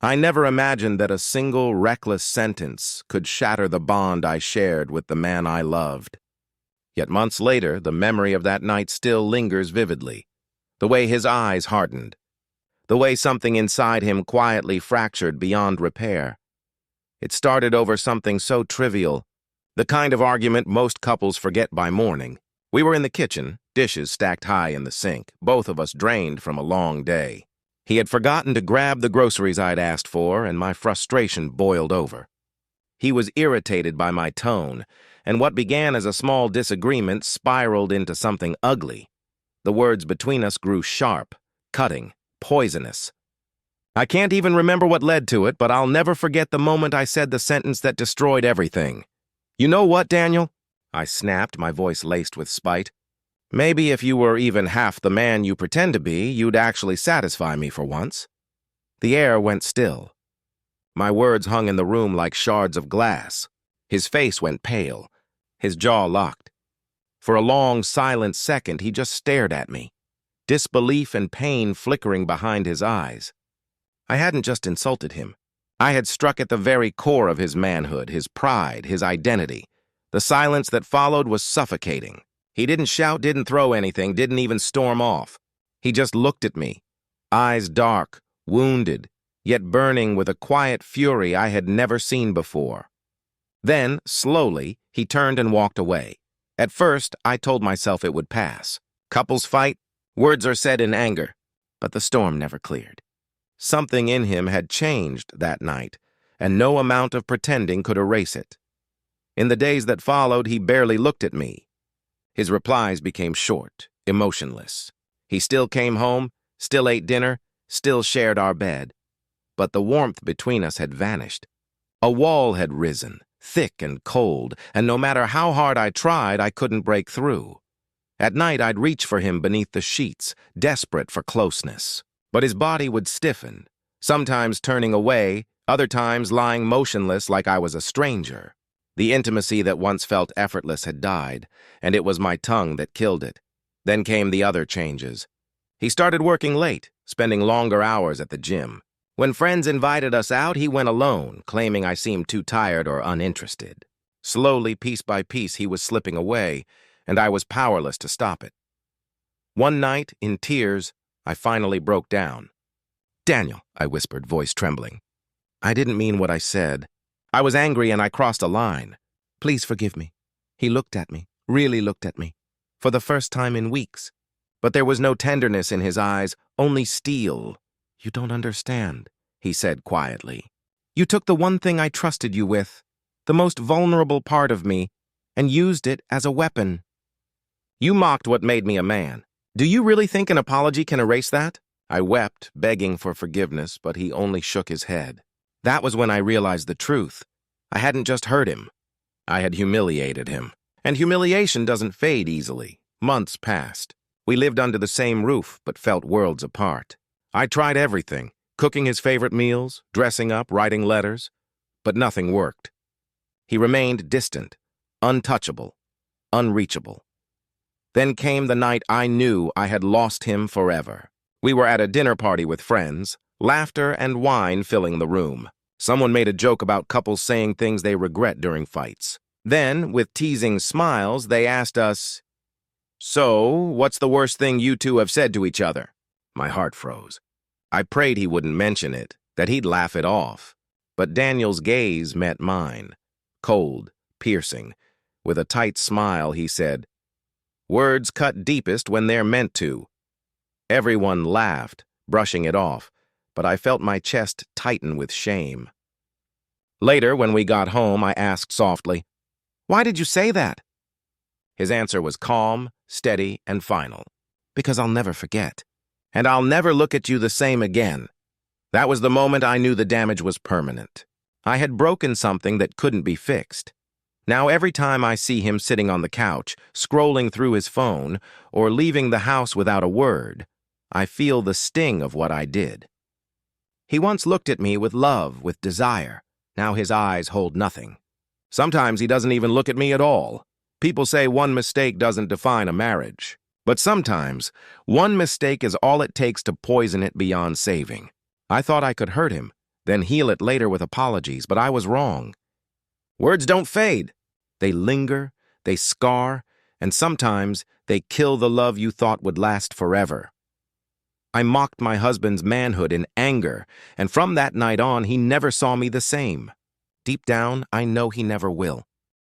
I never imagined that a single reckless sentence could shatter the bond I shared with the man I loved. Yet months later, the memory of that night still lingers vividly. The way his eyes hardened. The way something inside him quietly fractured beyond repair. It started over something so trivial, the kind of argument most couples forget by morning. We were in the kitchen, dishes stacked high in the sink, both of us drained from a long day. He had forgotten to grab the groceries I'd asked for, and my frustration boiled over. He was irritated by my tone, and what began as a small disagreement spiraled into something ugly. The words between us grew sharp, cutting, poisonous. I can't even remember what led to it, but I'll never forget the moment I said the sentence that destroyed everything. "You know what, Daniel?" I snapped, my voice laced with spite. "Maybe if you were even half the man you pretend to be, you'd actually satisfy me for once." The air went still. My words hung in the room like shards of glass. His face went pale, his jaw locked. For a long, silent second, he just stared at me, disbelief and pain flickering behind his eyes. I hadn't just insulted him. I had struck at the very core of his manhood, his pride, his identity. The silence that followed was suffocating. He didn't shout, didn't throw anything, didn't even storm off. He just looked at me, eyes dark, wounded, yet burning with a quiet fury I had never seen before. Then, slowly, he turned and walked away. At first, I told myself it would pass. Couples fight, words are said in anger, but the storm never cleared. Something in him had changed that night, and no amount of pretending could erase it. In the days that followed, he barely looked at me. His replies became short, emotionless. He still came home, still ate dinner, still shared our bed. But the warmth between us had vanished. A wall had risen, thick and cold, and no matter how hard I tried, I couldn't break through. At night, I'd reach for him beneath the sheets, desperate for closeness. But his body would stiffen, sometimes turning away, other times lying motionless like I was a stranger. The intimacy that once felt effortless had died, and it was my tongue that killed it. Then came the other changes. He started working late, spending longer hours at the gym. When friends invited us out, he went alone, claiming I seemed too tired or uninterested. Slowly, piece by piece, he was slipping away, and I was powerless to stop it. One night, in tears, I finally broke down. "Daniel," I whispered, voice trembling. "I didn't mean what I said. I was angry and I crossed a line. Please forgive me." He looked at me, really looked at me, for the first time in weeks. But there was no tenderness in his eyes, only steel. "You don't understand," he said quietly. "You took the one thing I trusted you with, the most vulnerable part of me, and used it as a weapon. You mocked what made me a man. Do you really think an apology can erase that?" I wept, begging for forgiveness, but he only shook his head. That was when I realized the truth. I hadn't just hurt him. I had humiliated him. And humiliation doesn't fade easily. Months passed. We lived under the same roof, but felt worlds apart. I tried everything, cooking his favorite meals, dressing up, writing letters, but nothing worked. He remained distant, untouchable, unreachable. Then came the night I knew I had lost him forever. We were at a dinner party with friends, laughter and wine filling the room. Someone made a joke about couples saying things they regret during fights. Then, with teasing smiles, they asked us, "So, what's the worst thing you two have said to each other?" My heart froze. I prayed he wouldn't mention it, that he'd laugh it off. But Daniel's gaze met mine, cold, piercing. With a tight smile, he said, "Words cut deepest when they're meant to." Everyone laughed, brushing it off, but I felt my chest tighten with shame. Later, when we got home, I asked softly, "Why did you say that?" His answer was calm, steady, and final. "Because I'll never forget. And I'll never look at you the same again." That was the moment I knew the damage was permanent. I had broken something that couldn't be fixed. Now every time I see him sitting on the couch, scrolling through his phone, or leaving the house without a word, I feel the sting of what I did. He once looked at me with love, with desire. Now his eyes hold nothing. Sometimes he doesn't even look at me at all. People say one mistake doesn't define a marriage. But sometimes, one mistake is all it takes to poison it beyond saving. I thought I could hurt him, then heal it later with apologies, but I was wrong. Words don't fade. They linger, they scar, and sometimes they kill the love you thought would last forever. I mocked my husband's manhood in anger, and from that night on, he never saw me the same. Deep down, I know he never will.